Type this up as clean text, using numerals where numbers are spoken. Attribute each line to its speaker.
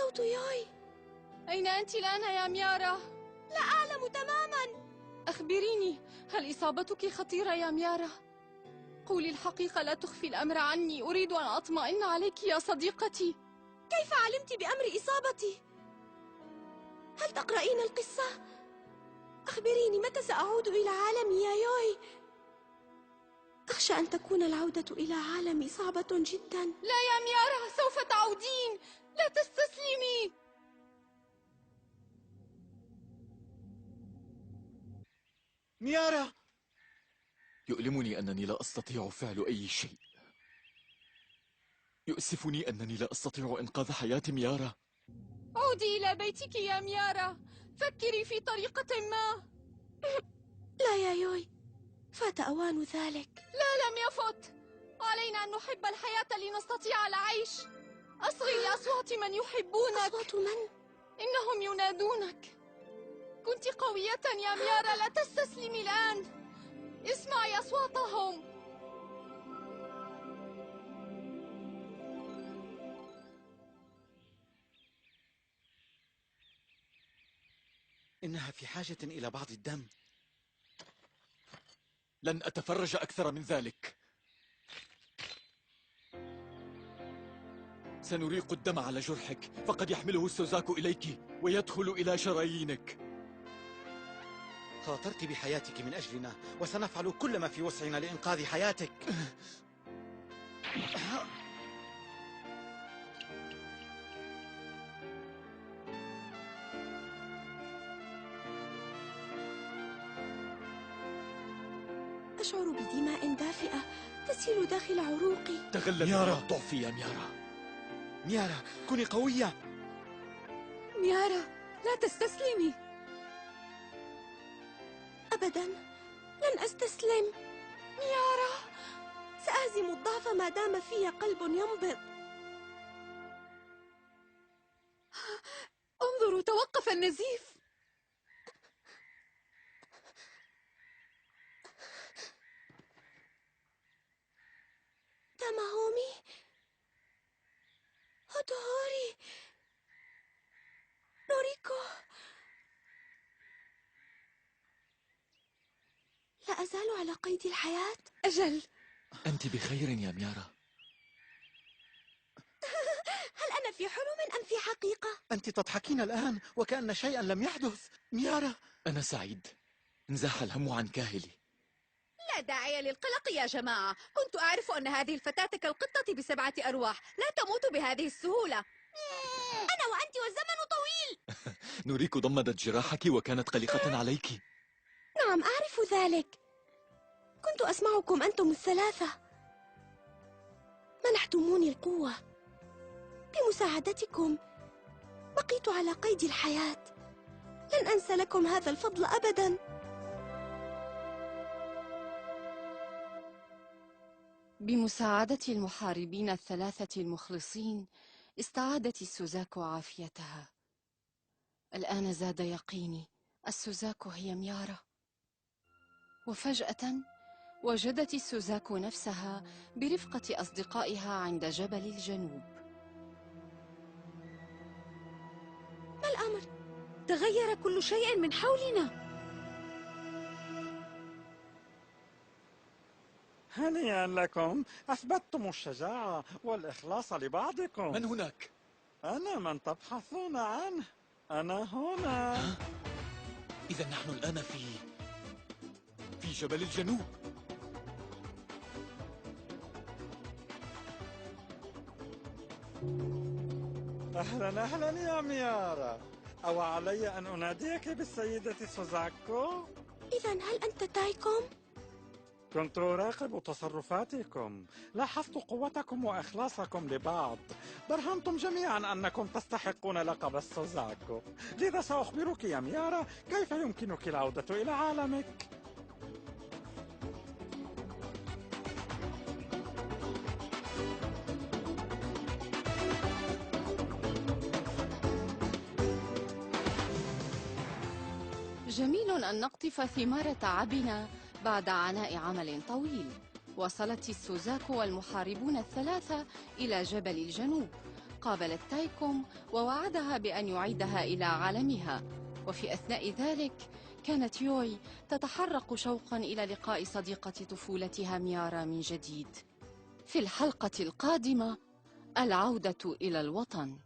Speaker 1: صوت يوي.
Speaker 2: أين أنت الآن يا ميارا؟
Speaker 1: لا أعلم تماما.
Speaker 2: أخبريني، هل إصابتك خطيرة يا ميارا؟ قولي الحقيقة، لا تخفي الأمر عني، أريد أن أطمئن عليك يا صديقتي.
Speaker 1: كيف علمت بأمر إصابتي؟ هل تقرأين القصة؟ أخبريني متى سأعود إلى عالمي يا يوي؟ أخشى أن تكون العودة إلى عالمي صعبة جدا.
Speaker 2: لا يا ميارا، سوف تعودين، لا تستسلمي.
Speaker 3: ميارا! يؤلمني أنني لا أستطيع فعل أي شيء. يؤسفني أنني لا أستطيع إنقاذ حياة ميارا.
Speaker 2: عودي إلى بيتك يا ميارا، فكري في طريقة ما.
Speaker 1: لا يا يوي، فات أوان ذلك.
Speaker 2: لا، لم يفت. علينا أن نحب الحياة لنستطيع العيش. أصغي لأصوات من يحبونك.
Speaker 1: أصوات من؟
Speaker 2: إنهم ينادونك. كنت قوية يا ميارا، لا تستسلمي الآن. اسمعي أصواتهم.
Speaker 4: إنها في حاجة إلى بعض الدم.
Speaker 3: لن أتفرج أكثر من ذلك. سنريق الدم على جرحك، فقد يحمله السوزاكو إليك ويدخل إلى شرايينك.
Speaker 4: خاطرت بحياتك من أجلنا، وسنفعل كل ما في وسعنا لإنقاذ حياتك.
Speaker 1: أشعر بدماء دافئة تسيل داخل عروقي.
Speaker 3: تغلب
Speaker 4: ميارا.
Speaker 3: على الضعف يا ميارا.
Speaker 4: ميارا، كوني قوية.
Speaker 2: ميارا، لا تستسلمي.
Speaker 1: أبدا، لن أستسلم.
Speaker 2: ميارا،
Speaker 1: سأهزم الضعف ما دام في قلب ينبض.
Speaker 2: انظروا، توقف النزيف.
Speaker 1: تاماهومي، هوتوهوري، نوريكو. لا أزال على قيد الحياة.
Speaker 2: أجل.
Speaker 3: أنت بخير يا ميارا؟
Speaker 1: هل أنا في حلم أم في حقيقة؟
Speaker 4: أنت تضحكين الآن وكأن شيئا لم يحدث. ميارا،
Speaker 3: أنا سعيد، انزاح الهم عن كاهلي.
Speaker 5: لا داعي للقلق يا جماعة، كنت أعرف أن هذه الفتاة كالقطة ب7 أرواح، لا تموت بهذه السهولة.
Speaker 1: أنا وأنت والزمن طويل.
Speaker 3: نوريكو ضمدت جراحك وكانت قلقة عليك.
Speaker 1: نعم أعرف ذلك، كنت أسمعكم أنتم الثلاثة. منحتموني القوة، بمساعدتكم بقيت على قيد الحياة. لن أنسى لكم هذا الفضل أبدا.
Speaker 2: بمساعدة المحاربين الثلاثة المخلصين استعادت السوزاكو عافيتها. الآن زاد يقيني، السوزاكو هي ميارا. وفجأة وجدت السوزاكو نفسها برفقة أصدقائها عند جبل الجنوب.
Speaker 1: ما الأمر؟
Speaker 5: تغير كل شيء من حولنا.
Speaker 6: هنيئا لكم، أثبتتم الشجاعة والإخلاص لبعضكم.
Speaker 3: من هناك؟
Speaker 6: أنا من تبحثون عنه، أنا هنا.
Speaker 3: إذا نحن الآن في جبل الجنوب.
Speaker 6: أهلا أهلا يا ميارا، أو علي أن أناديك بالسيدة سوزاكو؟
Speaker 1: إذا هل أنت تايكوم؟
Speaker 6: كنت أراقب تصرفاتكم، لاحظت قوتكم وإخلاصكم لبعض، برهنتم جميعا أنكم تستحقون لقب السوزاكو، لذا سأخبرك يا ميارا كيف يمكنك العودة إلى عالمك.
Speaker 2: جميل أن نقطف ثمار تعبنا بعد عناء عمل طويل. وصلت السوزاكو والمحاربون الثلاثة إلى جبل الجنوب، قابلت تايكوم ووعدها بأن يعيدها إلى عالمها، وفي أثناء ذلك كانت يوي تتحرق شوقا إلى لقاء صديقة طفولتها ميارا من جديد. في الحلقة القادمة، العودة إلى الوطن.